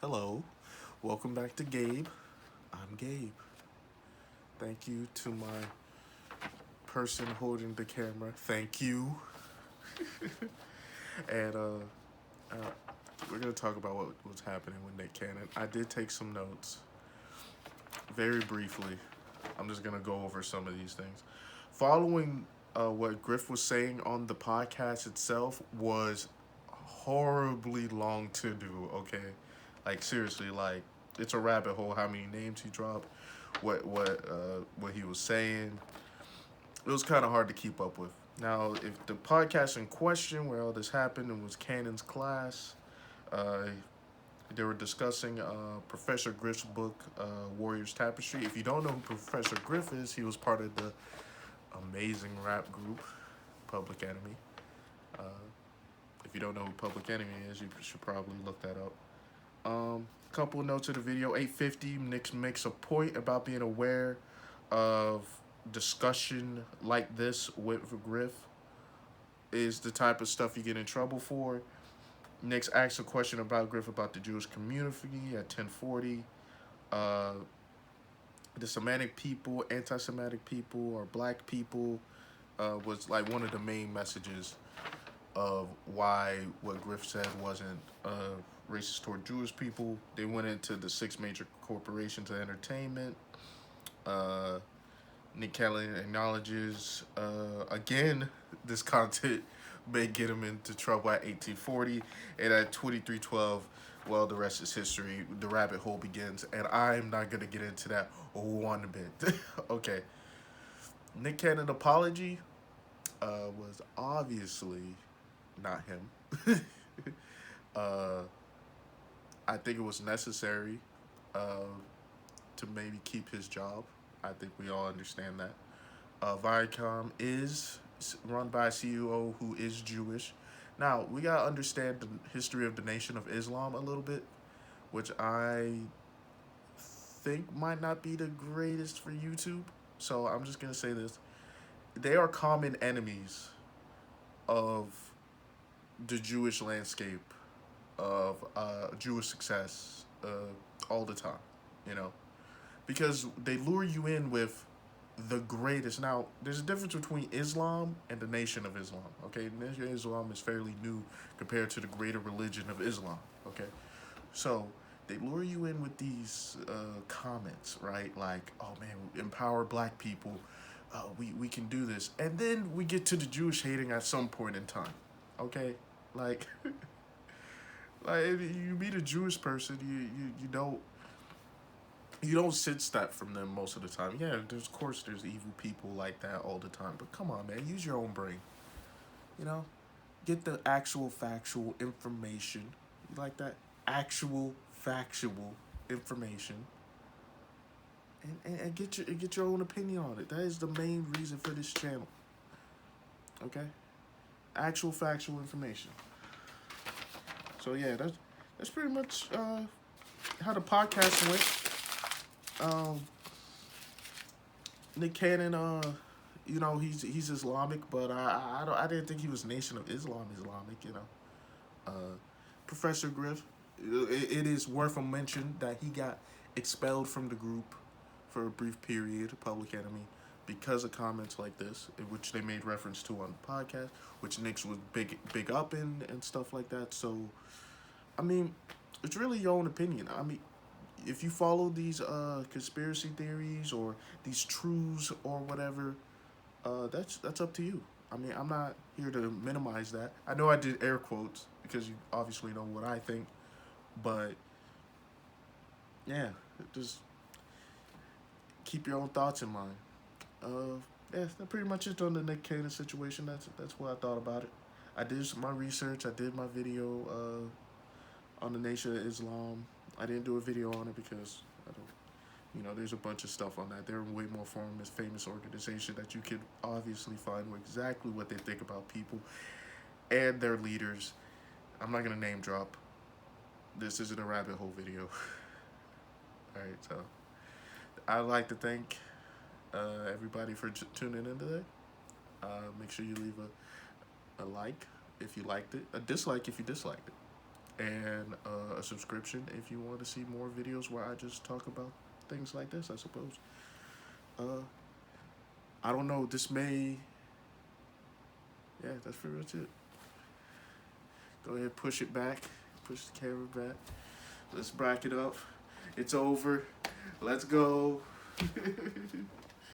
Hello, welcome back to Gabe. I'm Gabe. Thank you to my person holding the camera. Thank you. And uh, we're gonna talk about what was happening with Nick Cannon. I did take some notes, very briefly. I'm just gonna go over some of these things. Following what Griff was saying on the podcast itself was horribly long to do. Okay, like seriously, like it's a rabbit hole. How many names he dropped, what he was saying. It was kind of hard to keep up with. Now, if the podcast in question where all this happened and was Cannon's class, uh, they were discussing Professor Griff's book, Warriors Tapestry. If you don't know who Professor Griff is, he was part of the amazing rap group Public Enemy. Uh, if you don't know who Public Enemy is, you should probably look that up. Couple of notes of the video. 850, Nick makes a point about being aware of discussion like this with Griff is the type of stuff you get in trouble for. Nick asks a question about Griff about the Jewish community at 1040. Uh, the Semitic people, anti-Semitic people, or black people was like one of the main messages of why what Griff said wasn't racist toward Jewish people. They went into the six major corporations of entertainment. Uh, Nick Cannon acknowledges again this content may get him into trouble at 1840, and at 2312. Well, the rest is history. The rabbit hole begins, and I'm not gonna get into that one bit. Okay, Nick Cannon apology was obviously not him. uh, I think it was necessary uh, to maybe keep his job. I think we all understand that. Viacom is run by a CEO who is Jewish. Now, we gotta understand the history of the Nation of Islam a little bit, which I think might not be the greatest for YouTube. So I'm just gonna say this. They are common enemies of the Jewish landscape, of Jewish success all the time, you know? Because they lure you in with the greatest. Now, there's a difference between Islam and the Nation of Islam. Okay, the Nation of Islam is fairly new compared to the greater religion of Islam. Okay, so they lure you in with these comments, right? Like, oh man, empower black people. We can do this, and then we get to the Jewish hating at some point in time. Okay, like like if you meet a Jewish person, you don't sense that from them most of the time. Yeah, there's of course there's evil people like that all the time, but come on, man, use your own brain. You know, get the actual factual information. You like that actual factual information, and get your own opinion on it. That is the main reason for this channel. Okay, actual factual information. So yeah, that's pretty much how the podcast went. Nick Cannon, he's Islamic, but I didn't think he was Nation of Islam Islamic. Uh, Professor Griff, it is worth a mention that he got expelled from the group for a brief period, Public Enemy, because of comments like this, which they made reference to on the podcast, which Nick's was big up in and stuff like that. So, I mean, it's really your own opinion. I mean, if you follow these conspiracy theories or these truths or whatever, that's up to you. I mean, I'm not here to minimize that. I know I did air quotes because you obviously know what I think, but yeah, just keep your own thoughts in mind. Yeah, that's pretty much it on the Nick Cannon situation. That's what I thought about it. I did my research. I did my video on the Nation of Islam. I didn't do a video on it because I don't. There's a bunch of stuff on that. They're way more famous organization that you can obviously find exactly what they think about people and their leaders. I'm not gonna name drop. This isn't a rabbit hole video. All right, so I'd like to thank everybody for tuning in today. Make sure you leave a like if you liked it, a dislike if you disliked it. and a subscription if you want to see more videos where I just talk about things like this, I suppose. Uh, I don't know. This may. Yeah, that's pretty much it. Go ahead, push it back. Push the camera back. Let's back it up. It's over. Let's go.